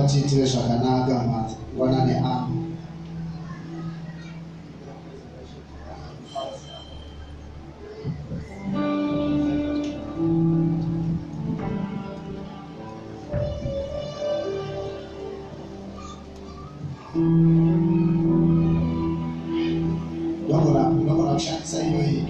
Chitire zvakanaka mwana neapo unogona kushandisa iyoyi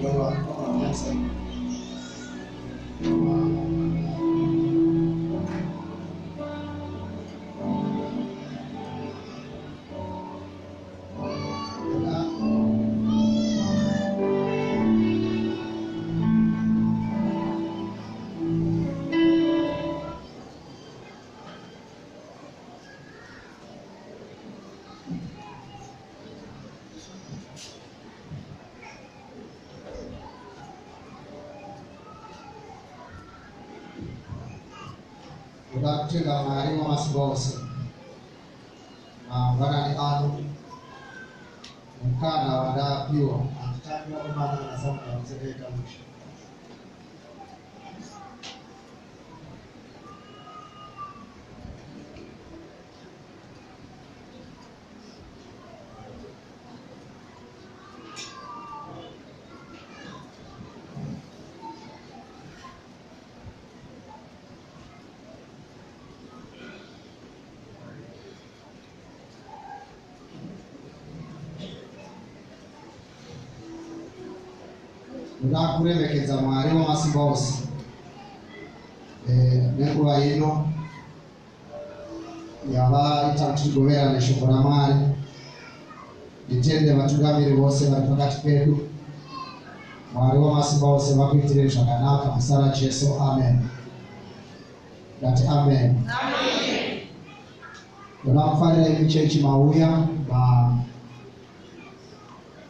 kutenga Mwari w'amasi bose mangwanani ano mukana wadapiwa akitambira kumana na samu ya mzekeka mwisho kuremekeza Mwari w'amasi bose nenguva ino yava itatigoverane shoko raMwari nditende vatungamiri vose vari pakati pedu Mwari w'amasi bose vakuitire zvakanaka muzita raJesu amen. Dati amen. Ndoda kufarira imichechi mauya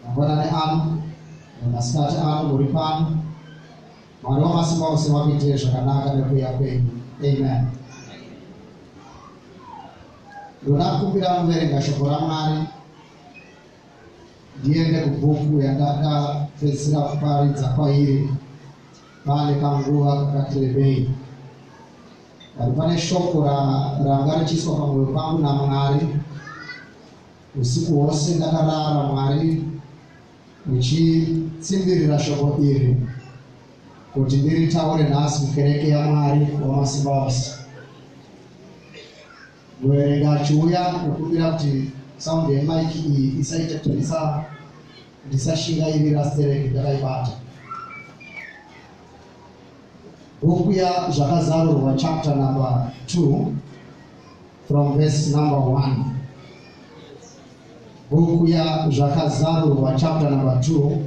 mangwanani ano masikati ano muri pano Mwari w'amasi bose vakuitire zvakanaka nekuuya kwenyu amen. Ndoda kukumbira muverenga shoko raMwari ndiende kubhuku yandakapedzisira kuparidza kwairi pane kanguva kakati rebei. Pane shoko ranga richiiswa pamwoyo pangu naMwari usiku hwose ndakarara Mwari uchitsimbirira shoko iri kuti ndiritaure nhasi mukereke yaMwari w'amasi bose. Muverenga achiuya nokumbira kuti saundi yemaiki iyi isaite kuti ndisashingairira stereki ndakaibata. Bhuku yaZvakazarurwa chapter number 2 from verse number 1. Bhuku yaZvakazarurwa chapter number 2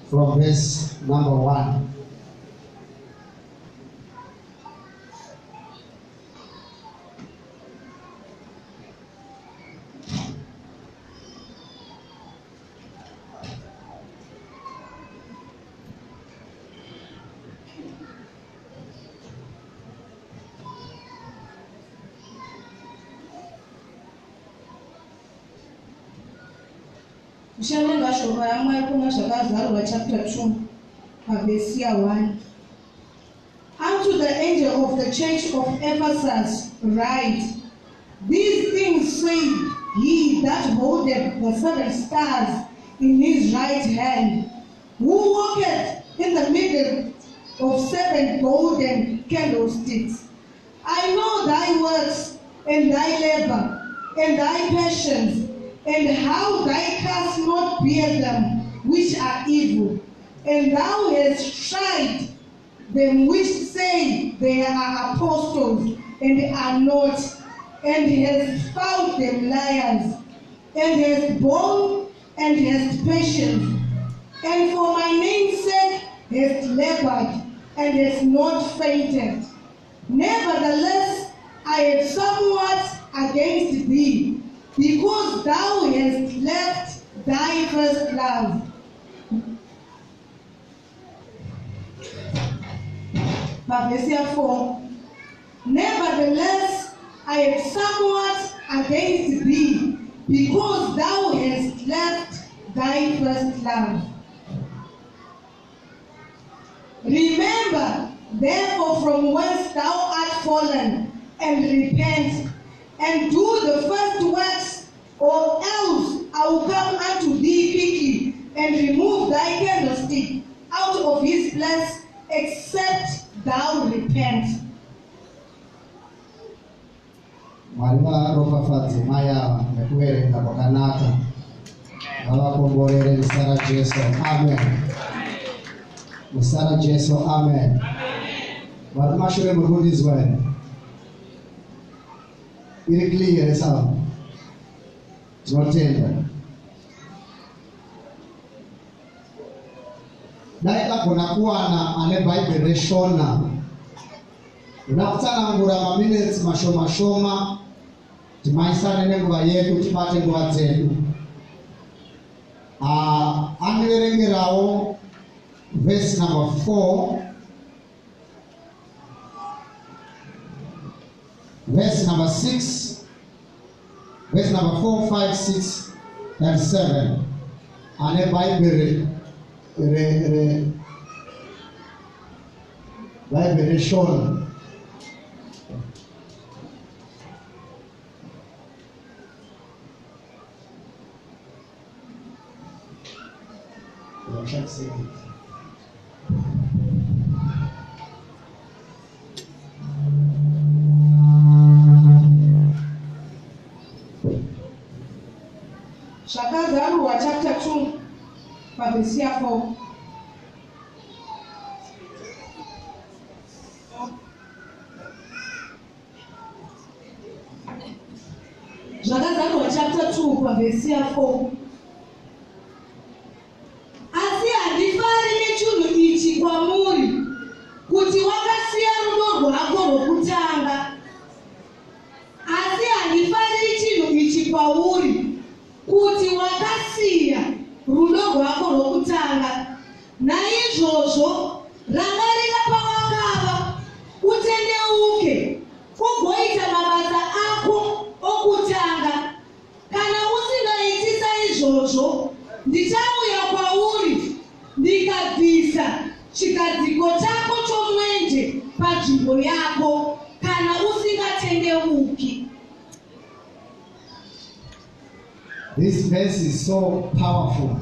from verse number 1. Ushalenga shoko raMwari kuna Zvakazarurwa chapter 2 verse 1. Unto the angel of the church of Ephesus write, these things say he that holdeth the 7 stars in his right hand, who walketh in the middle of 7 golden candlesticks. I know thy works, and thy labor, and thy passions, and how thou canst not bear them which are evil, and thou hast tried them which say they are apostles and are not, and has found them liars, and has borne and has patience, and for my name's sake has labored and has not fainted. Nevertheless, I have somewhat against thee, because thou hast left thy first love. Verse 4. Nevertheless, I have somewhat against thee, because thou hast left thy first love. Remember, therefore, from whence thou art fallen, and repent, and do the first works, or else I will come unto thee quickly, and remove thy candlestick out of his place, except thou repent. Mwalimu ropafatse maya mekuwerenga kwakanaka avakomborere musara Jesu. Amen. Musara Jesu. Amen. Vari mashure muri kundizwa here? Iri clear sawa? Tinotenda. Daikagona kuwana ane Bible reshona. Unakutsanangura maminutes mashoma shoma timaisane nenguva yedu tibate nguva dzedu. Anirengerawo verse number 4, verse number 6, verse number 4, 5, 6, and 7. Ane Bible reshona. Zvakazarurwa chapter 2 verse 4. Zvakazarurwa chapter 2 verse 4. Asi handifari nechinhu ichi kwamuri, kuti wakasiya rudo rwako rwokutanga. Asi handifari chinhu ichi kwauri, kuti wakasiya rudo rwako rwokutanga. Naizvozvo rangarira pawakava, utendeuke, ugoita mabasa ako okutanga. Kana usingaiti saizvozvo, ndichauya kwauri ndikabvisa chigadziko chako chomwenje panzvimbo yako, kana usingatendeuki. This verse is so powerful.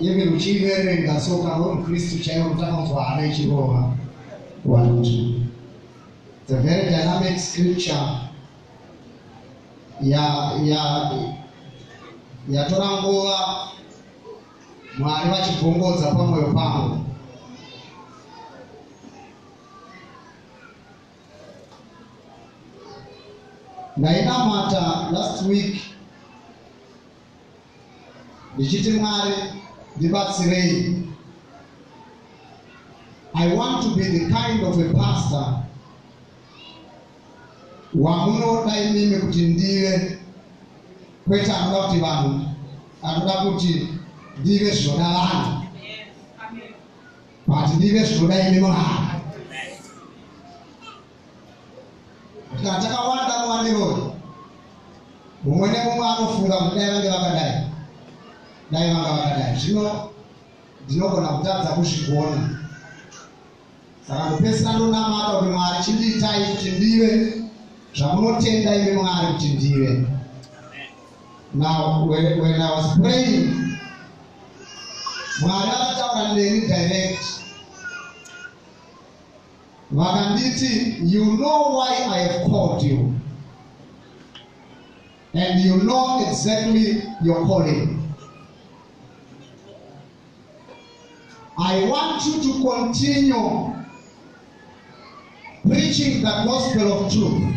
Even uchiverenga so kana Kristu chaiwo utakanzwa ana ichirova 1-2. It's a very dynamic scripture. Yatora nguva Mwari vachibvongodza pamwoyo pangu. Ndainamata last week ndichiti Mwari ndibatsirei. I want to be the kind of a pastor wamunoda imimi kuti ndive, kwete anoda kuti vanhu, anoda kuti ndive zvinoda vanhu, but ndive zvinoda imi Mwari. Kana takawanda muwaniro, mumwe nemumwe anofunga kuti dai vange vakadai, dai vanga vakadai. Zvino ndinogona kutadza kuzvigona. Saka ndopesera ndonamata kuti Mwari chindiitai kuti ndive zvamunotenda imi Mwari kuti ndive. Now when I was praying, Mwari akataura neni direct. Vakanditi, you know why I have called you, and you know exactly your calling. I want you to continue preaching the gospel of truth.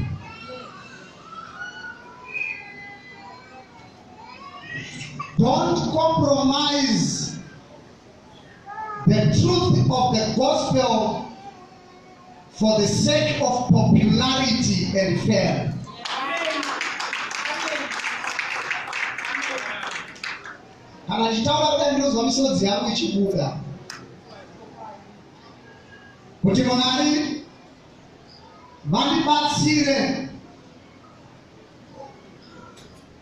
Don't compromise the truth of the gospel for the sake of popularity and fame. Kana chitaura kuti ndinozwa misodzi yangu ichibuda kuti Mwari vandibatsire,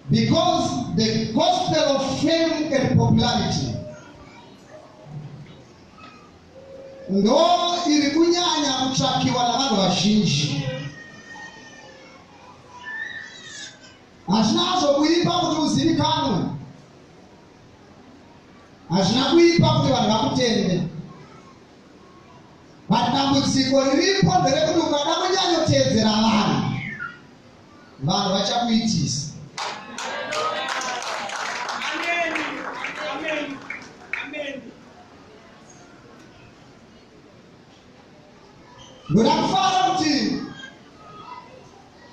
because the gospel of fame and popularity ndo iri kunyanya kutsvakiwa navanhu vazhinji. Hazvina kuipa kuti uzivikanwe, hazvina kuipa kuti vanhu vakutende, but dambudziko riripo nderekuti ukada kunyanyotedzera vanhu vachakuitisa. Ndoda kufara kuti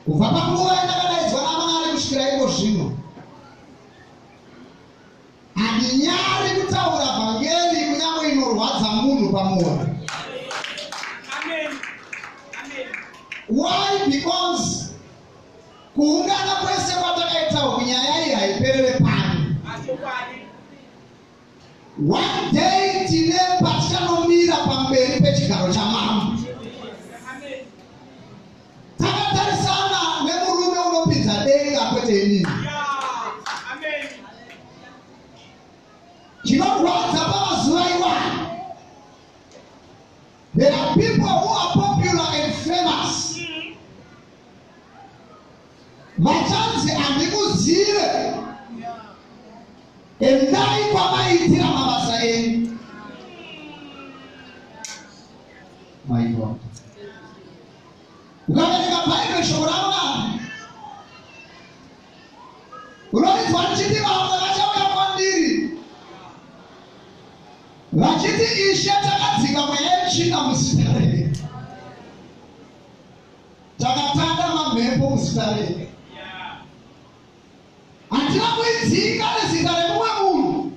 kubva panguva yandakadaidzwa naMwari kusvikira iko zvino handinyari kutaura vhangeri kunyange inorwadza munhu pamwoyo. Why? Because kuungana kwese kwatakaitawo kunyaya iyi haiperere pano. One day tine patichanomira pamberi pechigaro chamambo takatarisana nemurume unopinza denga kwete inini. Chinorwadza pamazuva iwaya, there are people who are popular and famous. Vachanzi handikuzive, endai kwamaitira mabasa enyu. My God. Ukaverenga Bhaibheri shoko raMwari unorinzwa richiti vamwe vachauya kwandiri vachiti, Ishe, takadzika mweya yetsvina muzita renyu, takatanda mamhepo muzita renyu. Hatina kuidzinga nezita remumwe munhu,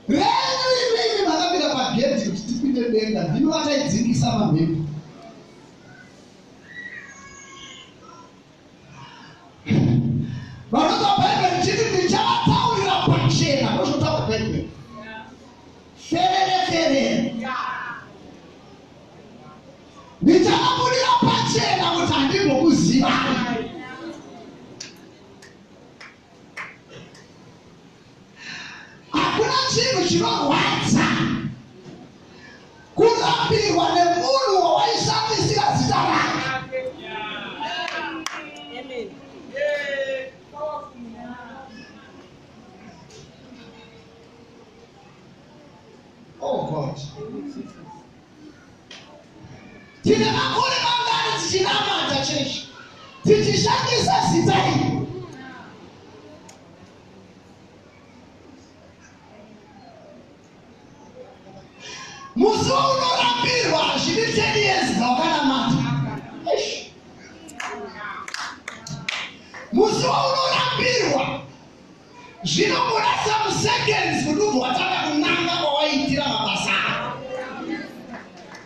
renyu imi makamira pagedhi kuti tipinde denga, ndimi vachaidzingisa mamhepo. Vanoti Bhaibheri chiti ndichavataurira pachena, ndozvotaura Bhaibheri. Ferere ferere. Ndichavabudira pachena kuti handimbokuziva. Hakuna chinhu chinorwadza kurambirwa nemunhu wawaishamisira zita rake. Oh God. Tine makore mangani tichinamata chechi, tichishandisa zita iri. Musi unorambirwa hazvidi 10 years dzawakanamata. Musi unorambirwa zvinomboda some seconds kuti ubva watanga kunanga kwawaiitira mabasa ako.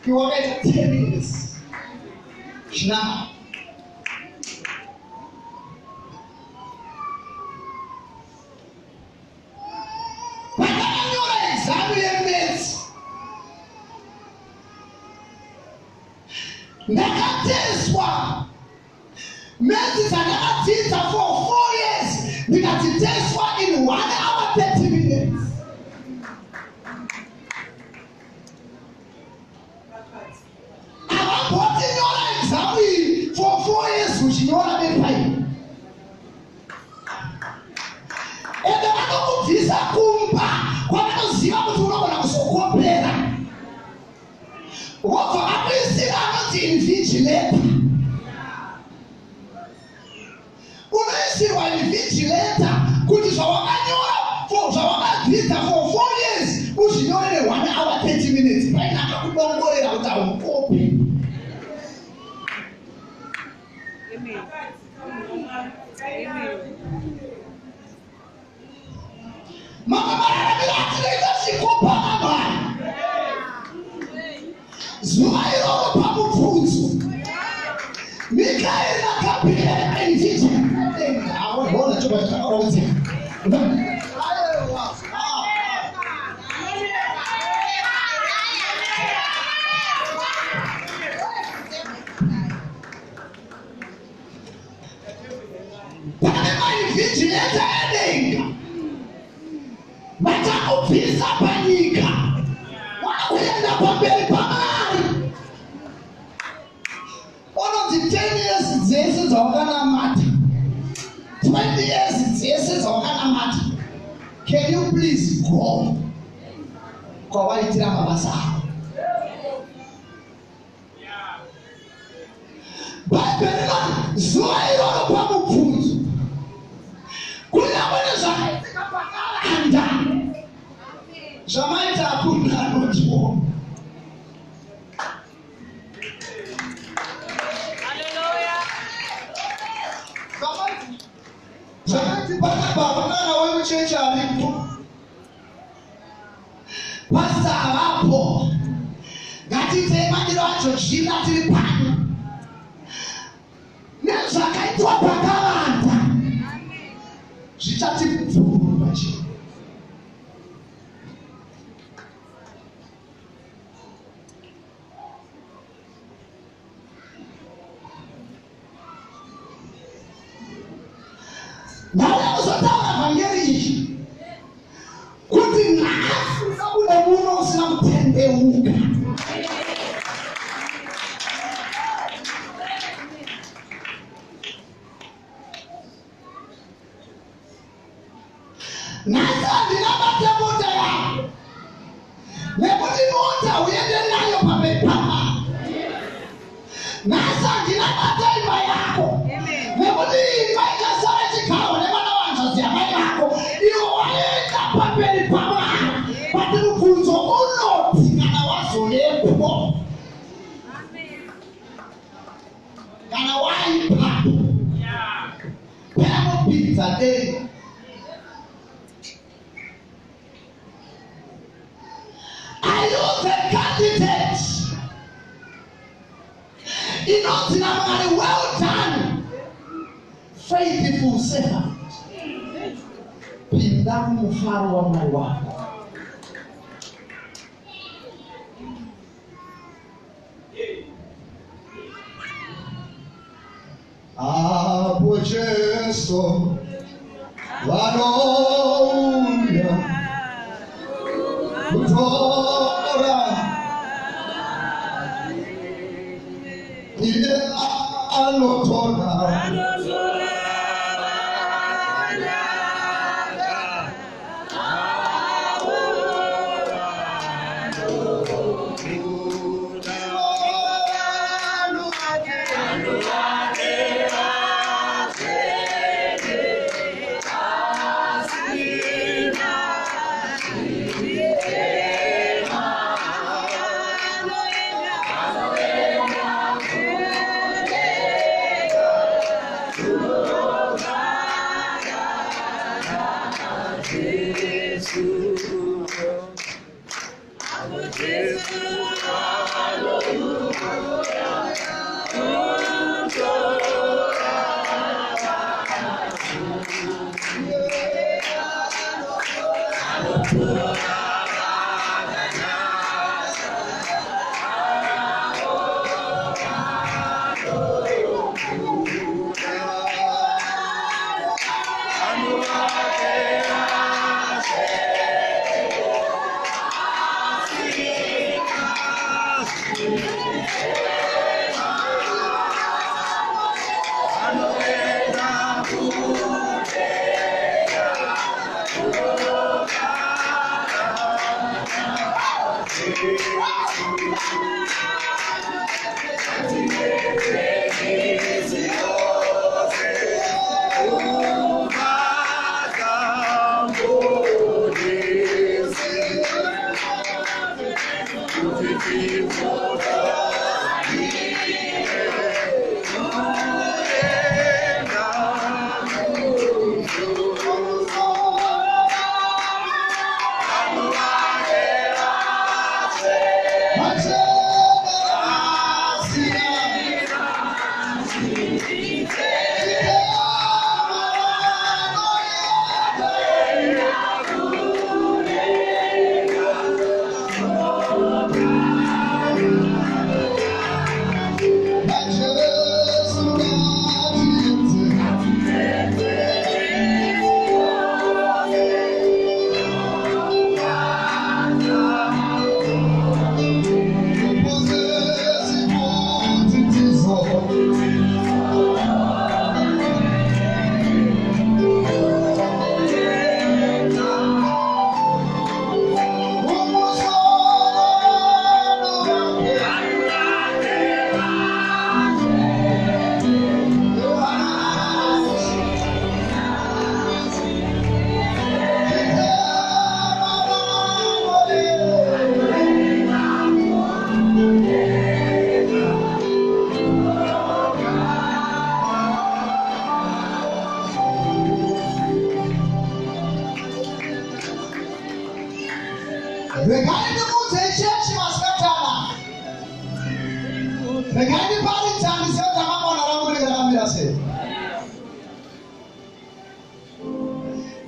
Iwe wakaita 10 years zvinama. Pandakanyora exam yeMaths ndakateswa Maths dzandakadzidza for 4 years, ndikadziteswa in 1 hour 30 minutes. Avamboti nyora exam iyi for 4 years uchinyora bepa iyi. Ende vanokubvisa kumba kwavanoziva kuti unogona kuzokopera. Wobva vakuisira anoti invigilator. Unoisirwa invigilator kuti zvawakanyora zvawakadzidza for 4 years uzvinyorere 1 hour 30 ena akakubongorera kuti aukope. Mama mararamiratireita zvikopama zuva iroro pamupfudzu Mikaeri naGabhurieri ainzviti aona chobva chakaraudza pane maivhijineta edenga vatakubvisa panyika vakuenda pamberi paMwari. Unonzi 10 years dzese dzawakanamata, 20 years dzese dzawakanamata, can you please go kwavaitira mabasa avo? Bhaibheri rinoti zuva iroro pamupfudzu kunyange nezvakaitika pakaranda zvamaita hakuna anotiona. Zvakati pakabva mwana wemuchechi aripo, pasita avapo, ngatiitei madiro acho zvina tiri pano nezvakaitwa pakavanda zvichatibvurwa chii. Ndauya kuzotaura vhangeri iyi kuti nhasi usabude muno usina kutendeuka. Nhasi handina bata mota yako nekuti mota uende nayo pamberi paMwari. Nhasi handina bata imba yako nekuti imba ikasara chigaro nevana vanzvadzi yamai vako, iwo waenda pamberi paMwari. Pati mubvunzo unoti kana wazovepo, kana waipapo panopidza dei. Are you the candidate? Inoti na Mwari, well done faithful servant. Pinda mufaro wa Mwari wako. Apo Jesu wanouya kutora iye anotora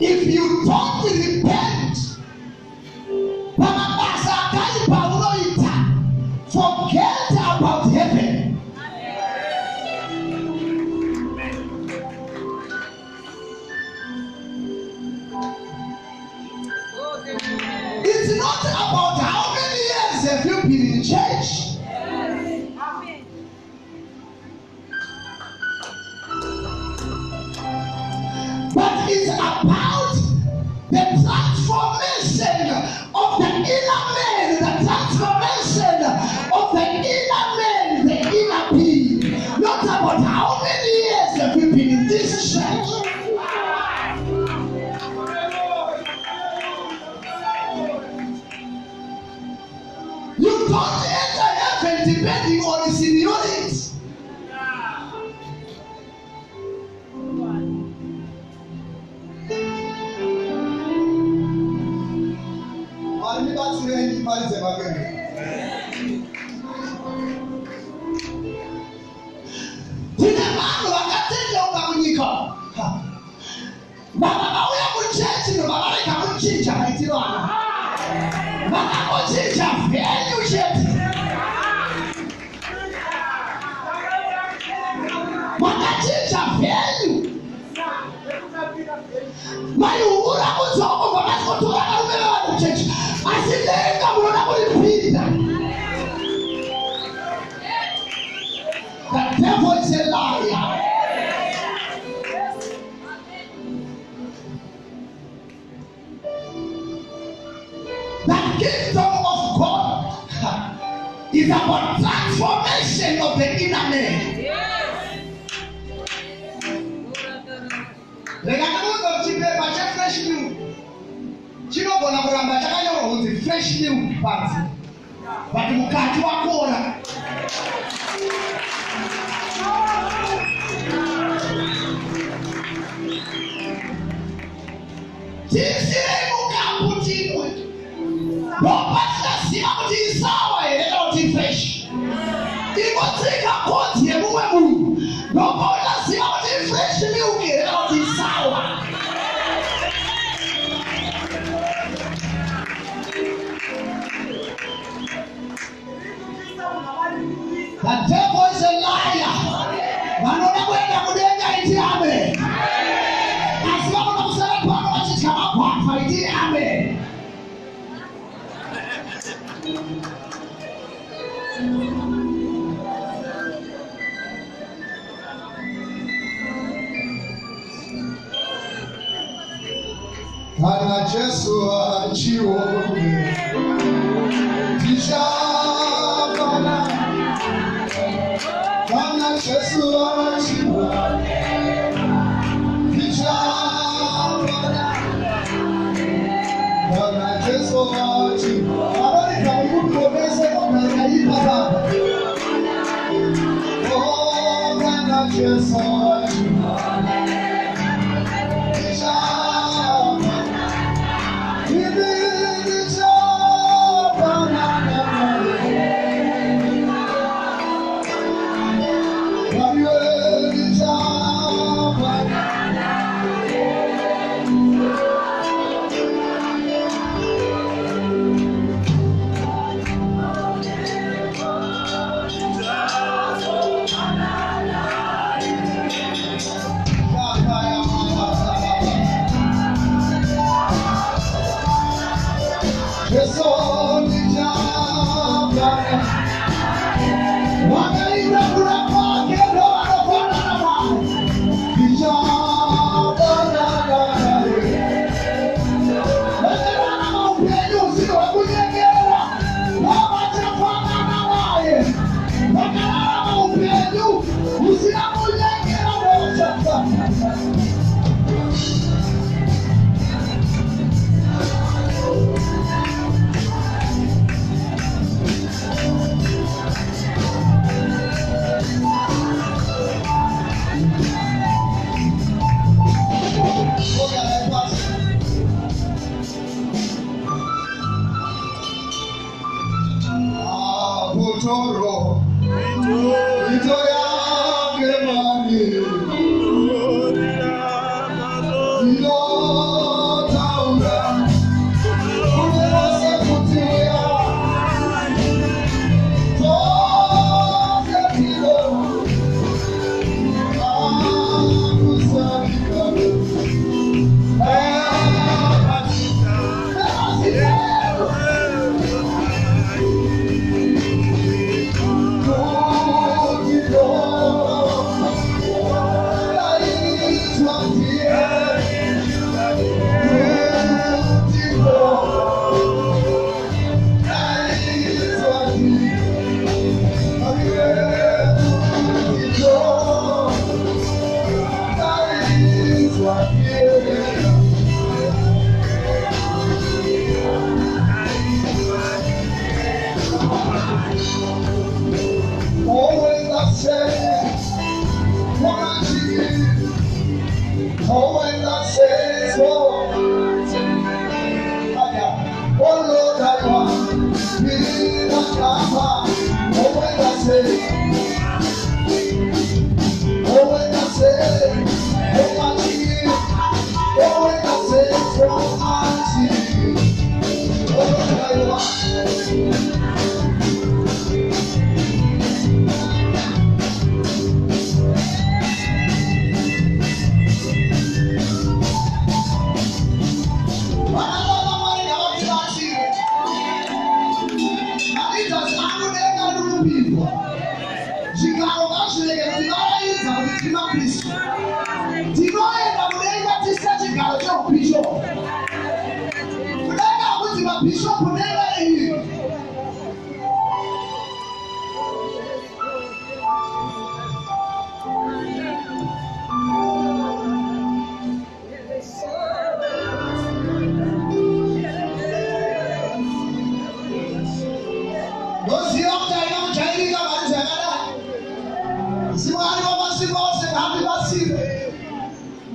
If you don't repent, forget about heaven. It's not about how many years have you been in church. But it's about the transformation of the inner man, the transformation of the inner man, the inner being. Not about how many years have you been in this church. You don't enter heaven depending on the seniority. The devil is a liar. The kingdom of God is about transformation of the inner man. Fresh milk. Fresh milk, but mukati wakora. Tisire mukaputinwe. Bopasa sima kuti sawa ele kuti fresh. Ikotika koti emuwe mu. Bopasa sima kuti fresh milk ele kuti sawa. The devil is a liar. Wanaona kwenda kudenga iti ame. Asema kuna kusema kwa wachikama kwa faiti ame. Kana Yesu achiwe. Tishapana. Kana Yesu achiwe. Tishapana. Kana Yesu achiwe. Abali karibu kuomeze kwa waipa Baba. Oh, Bwana Yesu.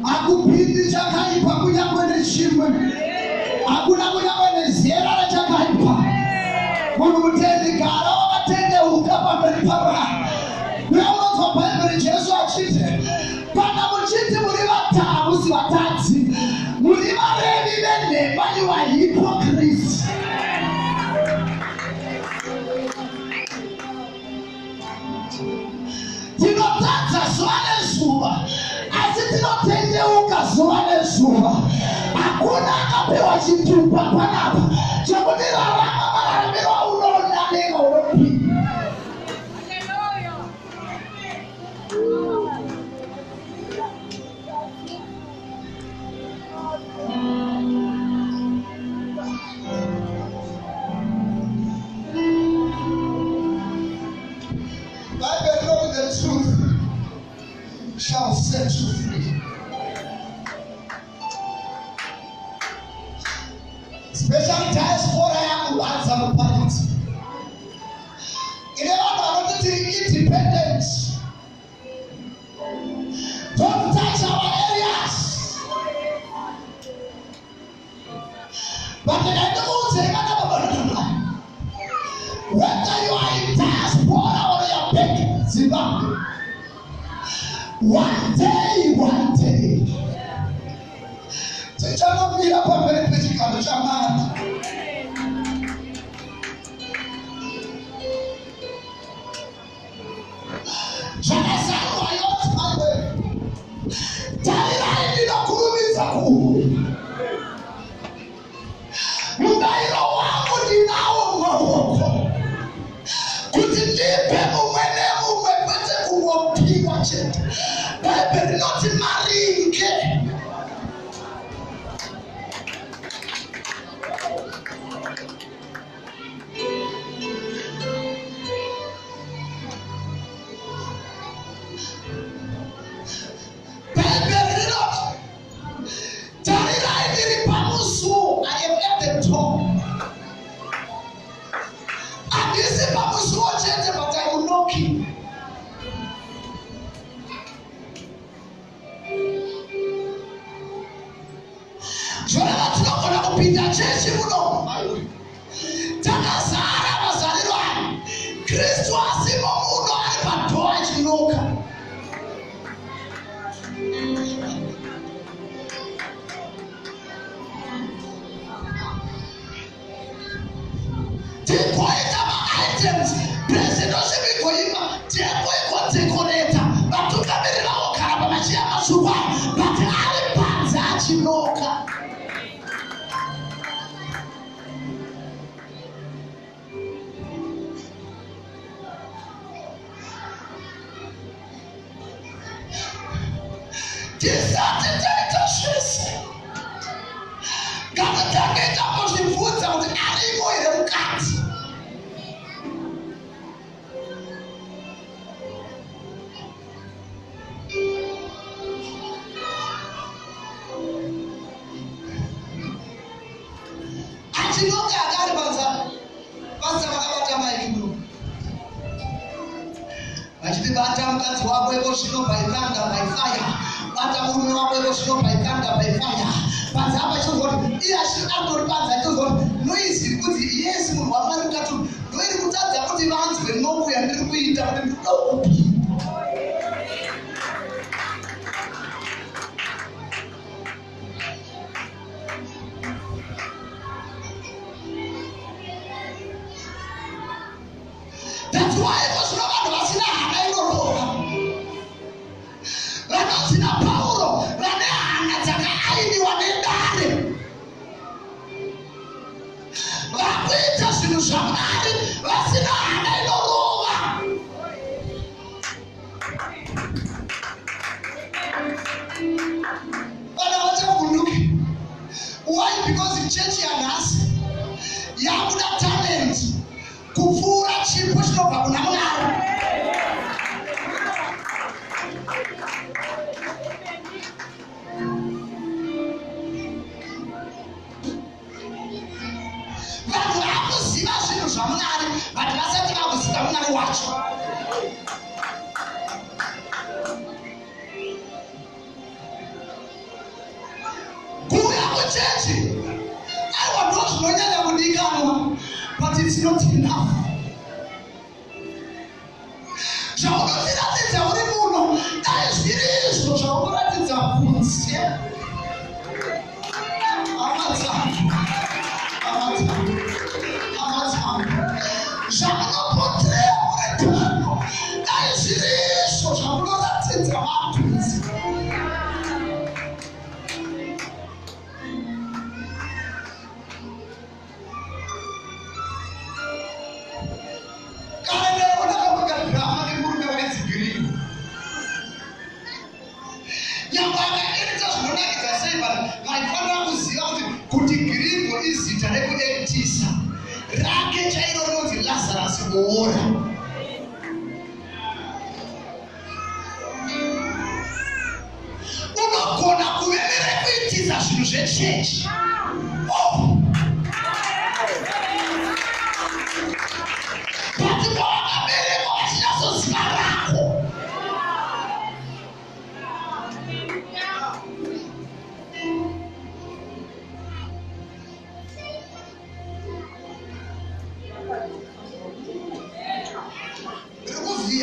Akupindi chakaipa kuja kwenye shimwe. Hakuna kuja kwenye ziara na chakaipa. Mungu mtendi kara wakatende ukapa mberipara. Wewe utopa mbere Yesu achite. Pana mchiti muri bata musi batati. Muri barebi bene bali wa hypocrite. Tinotata swale zuba. Asitotende ukazwale zuba. Hakuna akapewa chitupa panapa. Chakudira rama maramirwa unaona nega unopi. Bible knows the truth shall set you free. Especially diaspora yangu anza kupata. ine vanhu vanotiti independence. Don't touch our areas. But when I don't say whether you are in diaspora or you are back in Zimbabwe, one day, tichamira pamberi pechigaro chamwari. Zvakazarwa yoti mamwe tarirai ndinokurumidza kuuya. Mubayiro wangu ndinawo mumaoko kuti ndipe mumwe nemumwe kwete kungopiwa chete. Bhaibheri rinoti maringe. Bhaibheri rinoti tarirai ndiri pamusuo. I am at the top. Handisi pamusuo chete, but I will knock you. Zvoreva tinogona kupinda chechi muno. Takazara mazariro aya. Kristu asimo muno ari padhoa achinoka. Tikoita ma-items presidency ikoima tikoikodekoreta vatungamirira ogara pamachiya mashupa but ari panze achinoka. Tisati taitosvise kana takaita kuzvibvunza kuti arimo here mukati. Achinoka agari panza vakabata maiki muno vachiti bata mukadzi wako iko zvino paikanga paifaya, bata murume wako iko zvino paikanga paifaya. Panza apa chizoti iye achitori panza chizoti noizivi kuti Yesu munhu waMwari mukati ndoiri kutadza kuti vanzwe nnoku yandiri kuita kuti ndinoda kupinda. That's why zvino vanhu vasina hana inorova, vanonzina Pauro vane hana dzakaainiwa nedare, vakuita zvinhu zvaMwari vasina hana inorova. Vana vachavhunduki. Why? Because chechi yanhasi yakuda talent kupfuura chipo chinobva kuna Mwari. Vanhu vakuziva zvinhu zvaMwari but vasati vakuziva Mwari wacho. Kuuya kuchechi aiwa ndo zvinonyanya kudikanwa, but it's not enough. Zvaunotiratidza uri muno dai zviri izvo zvaunoratidza kunze. Zvaunopoteya uri pano dai zviri izvo zvaunoratidza makunze. Izita rekuekutisa rake chairo rinonzi Lazarus Muora. Unogona kuemera kuitisa zvinhu zvechechi. But pavakabe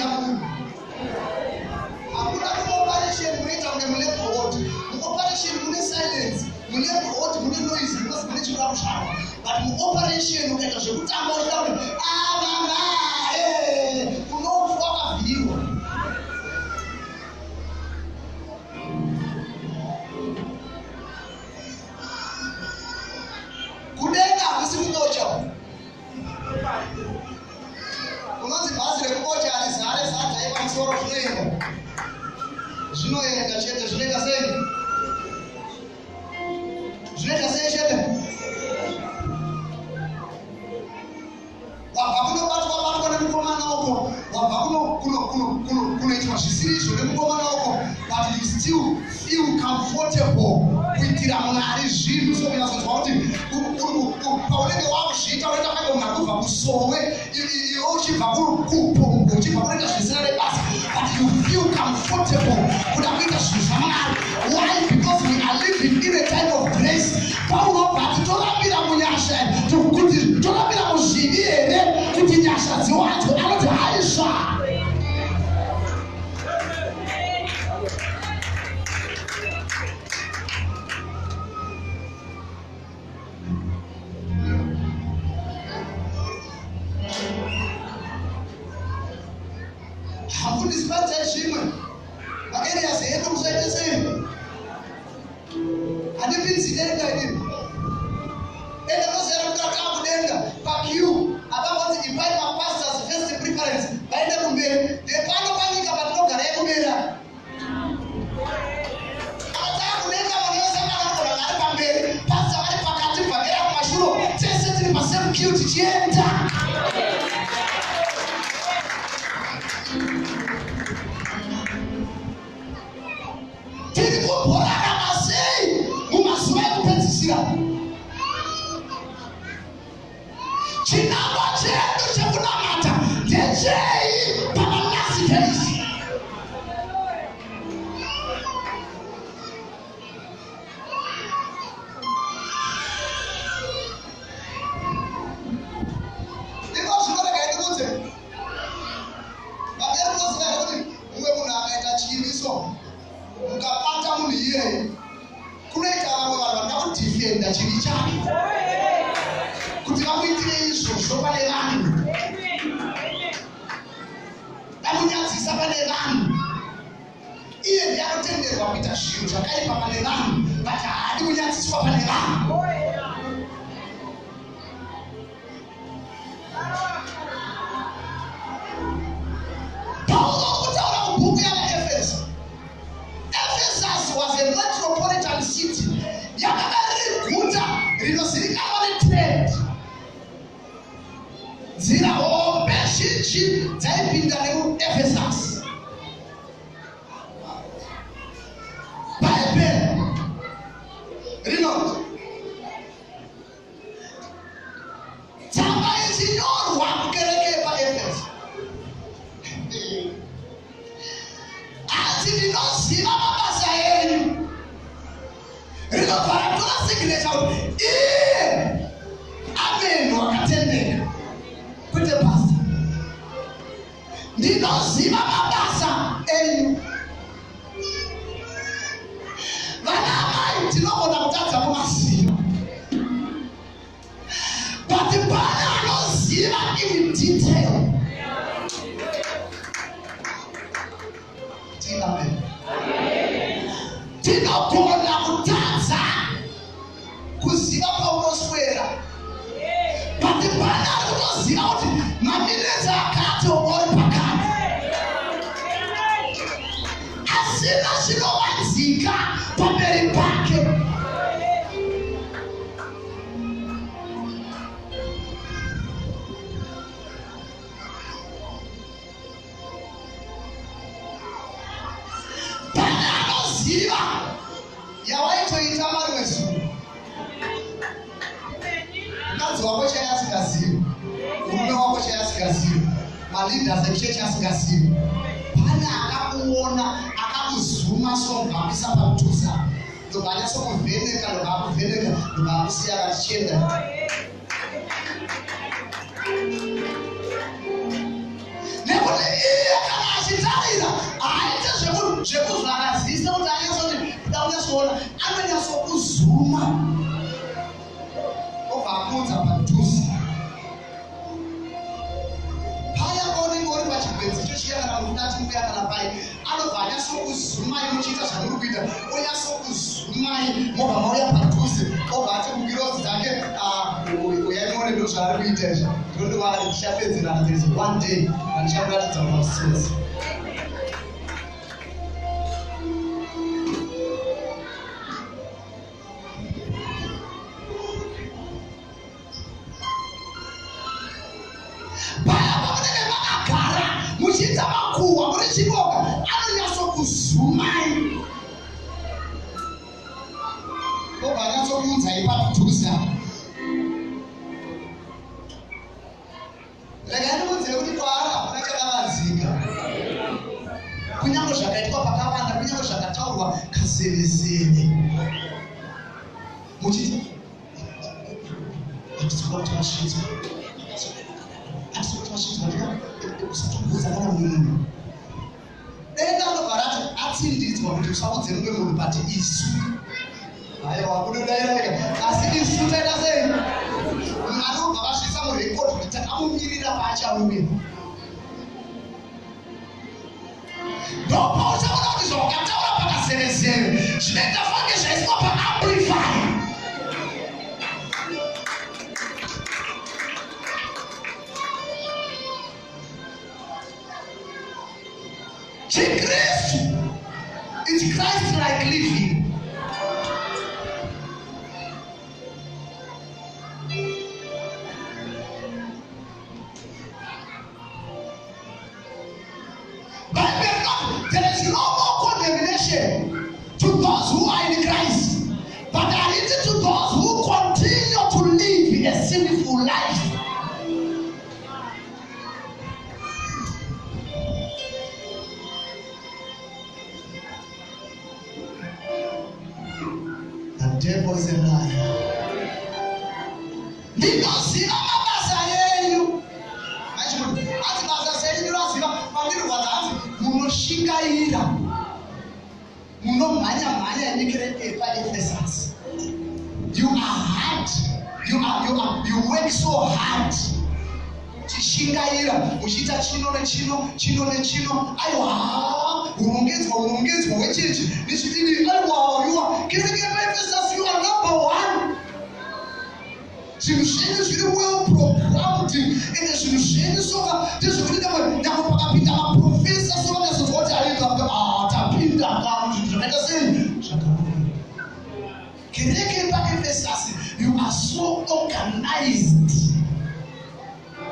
kuvhiya munhu. Hakuna kuoperation kunoita kunge mulebhuru ward. Muoperation mune silence, mulebhuru ward mune noise because mune chiura kusharwa. But muoperation ukaita zvekutamba uchida kuti mama unofa wakavhiyiwa. Kudenga hakusi kubocha. Unonzi bhazi rekubocha harizare sadza yepamusoro zvinoenda. Zvinoenda chete, zvinoita sei? Zvinoita sei chete? Wabva kunobatwa nemukomana uko, wabva kunoitwa zvisiri izvo nemukomana uko, but you still feel comfortable kuitira Mwari zvinhu. So unazonzwa kuti paunenge wakuzviita unoita kangoma kubva kusowe, iwe uchibva kupongo, uchibva kunoita zvisina nebasa, but you feel comfortable kuda kuita zvinhu zvaMwari. Why? Because we are living in a time of grace. Paunobva titorambira munyasha, kuti torambira muzvivi here kuti nyasha dziwanzwe. Anoti haisha. Hakundisipata zvimwe maareas edu musaite sei. Handipinzidenga ini enda mozera mukatanga kudenga paQ apavanzi invite mapastors first preference vaende kumberi. Ndepano panyika patinogara yekumbera atava kudenga vanhu vose vanogona vari pamberi, pastor vari pakati, bvakera kumashuro, tese tiri pasame queue tichienda. Tiri kuborana sei mumazuva ekupedzisira. Chinangwa chedu chekunamata ndechei pamalast days. Ndiko zvinorega ndikuti vagere kuziva kuti umwe munhu akaita chiviso mukabata munhu iyeye, kunoita vamwe vanhu vanoda kudhifenda chivi chake kuti vamuitire izvozvo pane vanhu, vamunyadzisa pane vanhu. Iye ndiye anotenderwa kuita zvinhu zvakaipa pane vanhu, but haadi kunyadziswa pane vanhu. Paulo kutaura mubhuku yavaEfeso, Ephesus was a metropolitan city. Yakanga riri guta rinozivikanwa netrade. Nzira hombe zhinji dzaipinda nemuEfhesus. Bhaibheri rinoti tsamba ichinyorwa kukereke paEfeso, asi ndinoziva mabasa enyu. Rinobva ratora signature kuti iye amenhu akatendeka, kwete pastor. Ndinoziva mabasa enyu. Vanamai tinogona kutadza kumaziva, but pane anoziva in detail. Amen. Tinogona kutadza kuziva paunoswera, but pane anoziva kuti maminitsi akati omori pakati asina zvinovanzika pamberi pake. Pane anoziva yawaitoita mari wezuva, mukadzi wako chai asingazivi, murume wako chai asingazivi, maleaders echechi asingazivi. Pane akakuona akakuzuma somubvambisa pakutusa, ndobva anyasokuvheneka, ndobva akuvheneka, ndobva akusiya katichienda. Nekuti iye kana achitarira aite zvekuzvarazisa kuti anyasoti daunyasoona anonyasokuzuma obva akudza padhuze paya paunenge uri pachigwenzi chochiya kana mukudati mbuya kana pai anobva anyasokuzumai muchiita zvanuri kuita onyasokuzumai mobva mauya padhuze obva ati kukirozi dzake uyaione ndo zvaari kuita izvi ndondovara tichapedzerana there is one day andichakuratidza masesi paya pamunenge makagara muchiita makuhwa muri chiboka anonyasokuzumai obva anyatsokuunzai padhuze regai ndimudzire kuti kwaari hakuna chakavazika kunyange zvakaitwa pakavanda kunyange zvakataurwa kazevezeve muchiti hatitsoka kuti vasvitsa hatitsoka kuti vasvitsa usatobvudza kana munhu denda anogara ati atsindidzwa kuti usaudze mumwe munhu pati isu aiwa kunodairaka asi isu taita sei anobva vasvitsa murekodi kuti takamumirira paachauya ndopauchaona kuti zvawakataura pakazerezere zvinoita fange zvaiswa paamplify chikristu is Christ like living. There is no more condemnation to those who are in Christ, but there is to those who continue to live a sinful life. The devil is a liar. Ndinoziva mabasa yenyu. Ati basa senyu ndinoziva pandirwadza ati munoshingaira munomhanya nekereke paEphesus. You are hard. You work so hard. Chishingaira muchiita chino nechino aiwa urongedzwa wechechi nechidini aiwa you are kereke paEphesus you are number one. Zvinhu zvenyu zviri well programmed ende zvinhu zvenyu soka ndezvekuti nyangwe pakapinda maprofesa soka ndazozwa kuti tapinda zvinhu zvakaita sei zvakarurama. Kereke paEphesus you are so organized.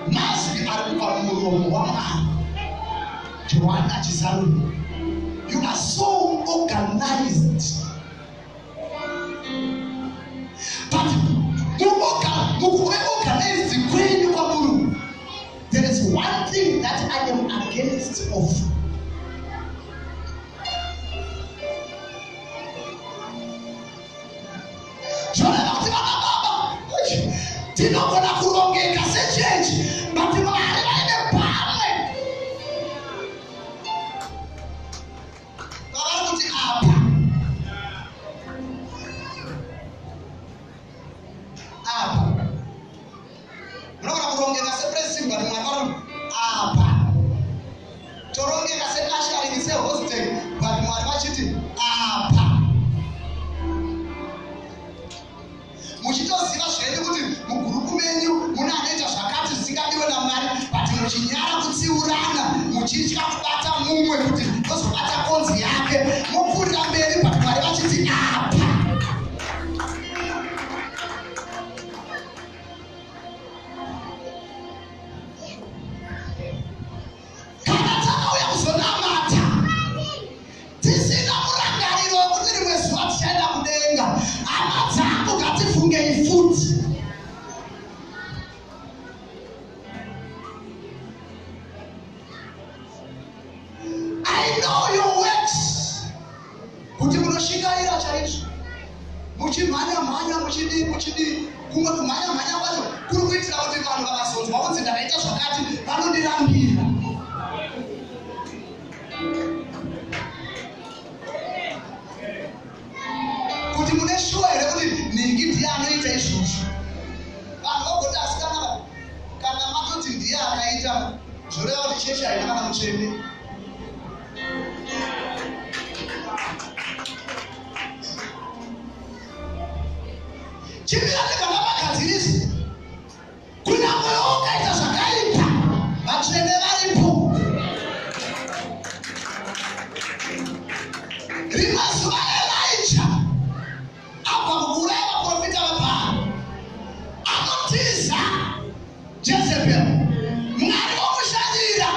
Mazwi ari kubva mumuromo waMwari Johana Chizaruri. You are so organized. But mukuorganize kwenyu kwaMurungu, there is one thing that I am against of. Zvoreva kuti vana baba tinogona kurongeka sechechi but Mwari vaine pamwe vavari kuti apa munogona kurongeka sepresimba rimwari apa torongeka seasharing sehostel but Mwari vachiti apa muchitoziva zvenyu kuti mugurupu menyu muna anoita zvakati zvisingadiwe naMwari but muchinyara kutsiurana muchitya kubata mumwe kuti ozobata konzi yake mopfuurira mberi but Mwari vachiti apa. Kana takauya kuzonamata tisina murangariro wekuti rimwe zuva tichaenda kudenga, hama dzangu ngatifungei futi. I know your works. Kuti munoshingaira chaizvo. Muchimhanya muchidi kumwe kumhanya kwacho kuri kuitira kuti vanhu vakazonzwa kuti ndakaita zvakati vanondirambira. kuti chechi haina kana mutsvene. Chimira kana magadzirisi kunyange ukaita zvakaipa vatsvene varipo. Rimwe zuva Elijah abva mukuuraya vaprofita vaBhaari anotiza Jezebel. Mwari omushandira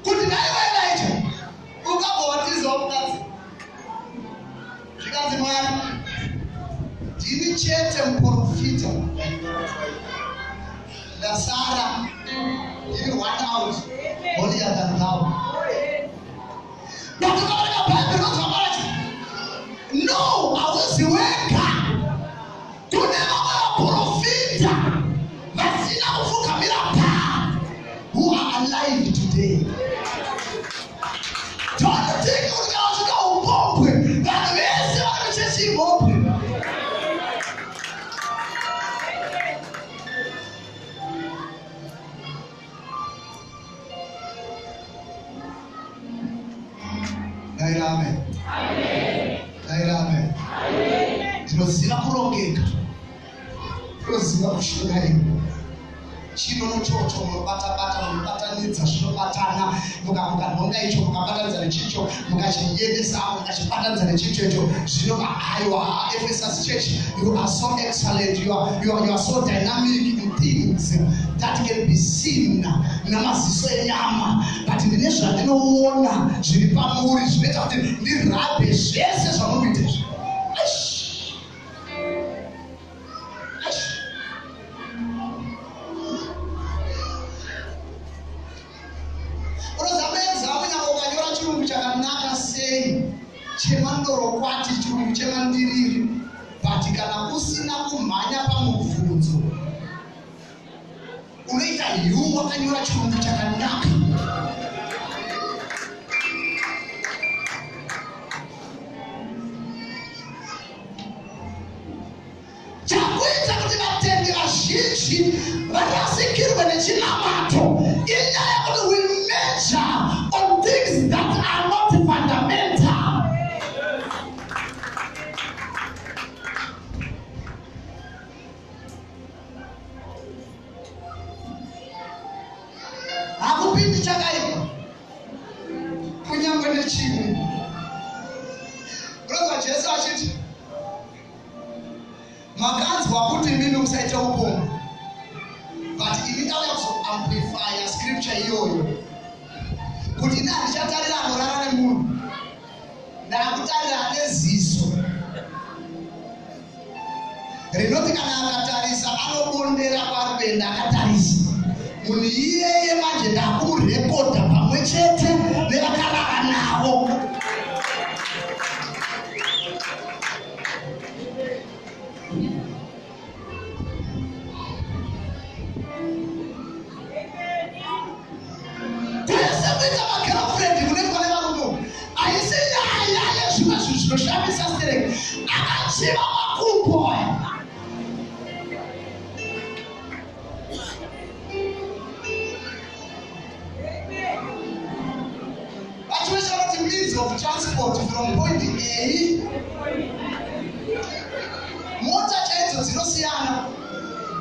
kuti naiwe Elijah ukambovatizawo mukadzi. Zvikanzi Mwari, ndini chete muprofita, ndasara ndiri one out holier than thou. Ndatokaona Bhaibheri rozvamaracho no, hauzi wega. Kune vamwe vaprofita vasina kufugamira Bhaari who are alive today. Don't think kuti kana usvika upombwe vanhu vese vari muchechi imombwe. Daira amen. Daira amen. Ndinoziva kurongeka, ndinoziva kushingaira. Chino nochocho munobata-bata, munobatanidza zvinobatana, mukanhonga icho mukabatanidza nechicho, mukachiendesa mukachibatanidza nechicho. Zvinova aiwa Ephesus church, you are so excellent, you are so dynamic in things that can be seen namaziso enyama, but ndine zvandinoona zviri pamuri zvinoita kuti ndirabhe zvese zvamunoita. Chakanaka sei chemandorokwati chirungu chemandiriri, but kana usina kumhanya pamubvunzo unoita hiu wakanyora chirungu chakanaka. Chakuita kuti vatendi vazhinji varasikirwe nechinamato inyaya yekuti we measure on things that are not fundamental. Hakupindi chakaipa kunyange nechimwe. Brother Jesu achiti makanzwa kuti mimi musaita upombwe, but ini ndauya kuzoamplifya scripture iyoyo kuti ine handichatarira anorara nemunhu, ndakutarira neziso rinoti kana akatarisa anobondera parwenda akatarisa. Munhu iyeye manje ndakumurekodha pamwe chete nevakarara navo. Zvinoshamisa stereki akachiva makumbo. Vachivesha kuti means of transport from point A. Mota chaidzo dzinosiyana.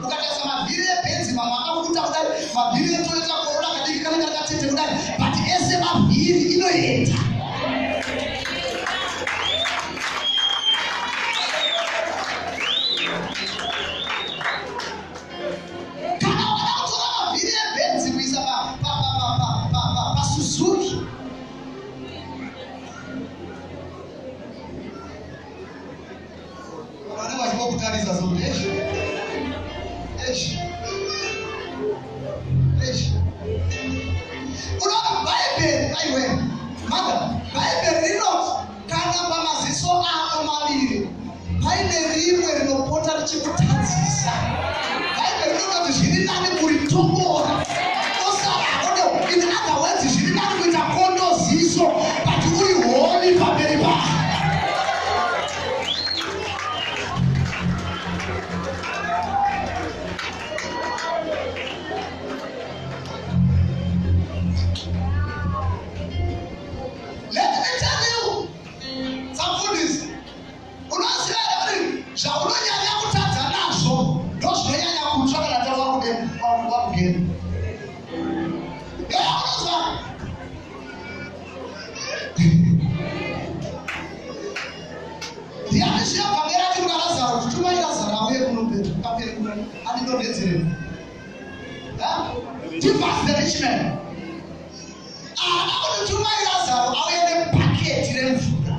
Ukatarisa mavhiri eBenz mamwe akafuta kudai, mavhiri eToyota Corolla kadiki kanenge kakatete kudai, but ese mavhiri inoenda. Bhaibheri rinoti kana pamaziso ako maviri paine rimwe rinopota richikutadzisa. Bhaibheri rinoti zviri nani kuritombora osara. In other words, zviri nani kuita kondoziso but uri honi pamberi pako. ndiani zviyabvangera ati kuna Lazaro kuti tumai Lazaro auye kunopera kaperi kuno andindodetserei. Divas the rich man. Kuti tumai Lazaro auye nebhaketi remvura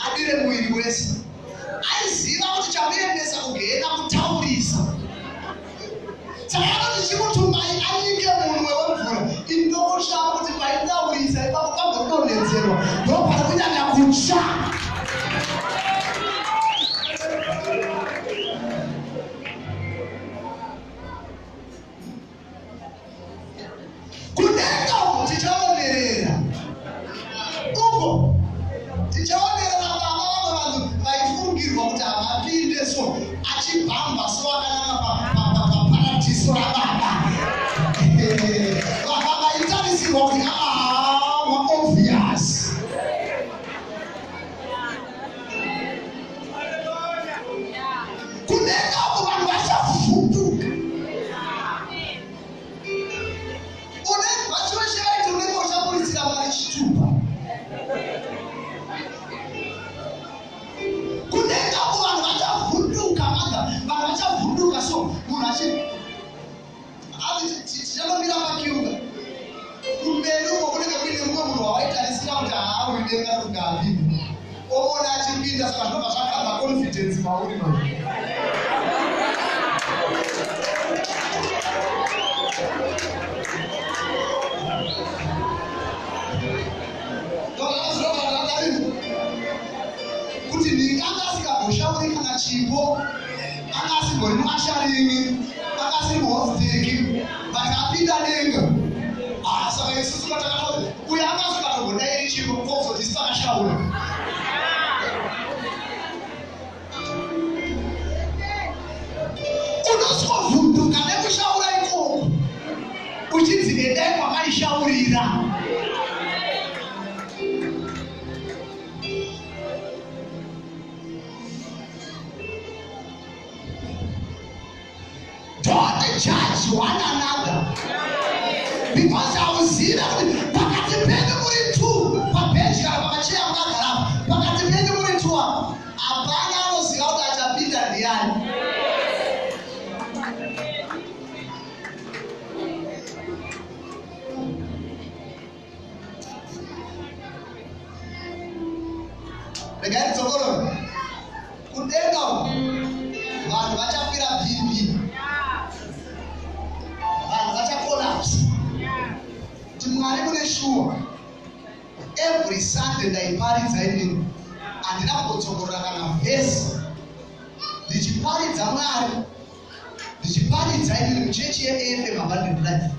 adire mwiri wese. Aiziva kuti chamuendesa kugehena kutaurisa. Saka kuti chimutumai anyike munwe wemvura indosha kuti paitaurisa ipapo pagotodonhedzerwa ndopari kunyanya kutsva. Kudenga uko tichaonerera uko tichaonerera vana vanhu vaifungirwa kuti havapinde so achibhamba so akananga paparatiso rababa vakaitarisirwa kuti obvious. Kudenga uko vanhu vachavhunduka. Kudenga uko vanhu vachavhunduka vanhu vachavhunduka so munhu tichanomira pakiuka kumberi uko kunenge kuine mumwe munhu wavaitarisira kuti haauri denga nokugavivi oona achipinda saka zvinobva zvakabva confidence mauri mai. Kuti ndinganga asikagoshauri kana chipo anga asigori mumasharingi anga asiri muhositeki vakapinda denga. Saka isusu katakati uyo anga asikatogodairi chipo kuzoti sitakashaura. Unosivhunduka nekushaura ikoko uchidzi endai kwamaishaurira. Don't judge one another. Because hauziva kuti pakati penyu muri two pabhenji kana pamacheya mukagara pakati penyu muri two apa hapana anoziva kuti achapinda ndiani. Regai tsokoro kudenga vanhu vachapira bhipi vanhu vachakolapsa kuti Mwari mune shuwa. Every Sunday ndaiparidza inini handina kutongorora kana vhesi ndichiparidza Mwari ndichiparidza inini muchechi yeAFM Abundant Life.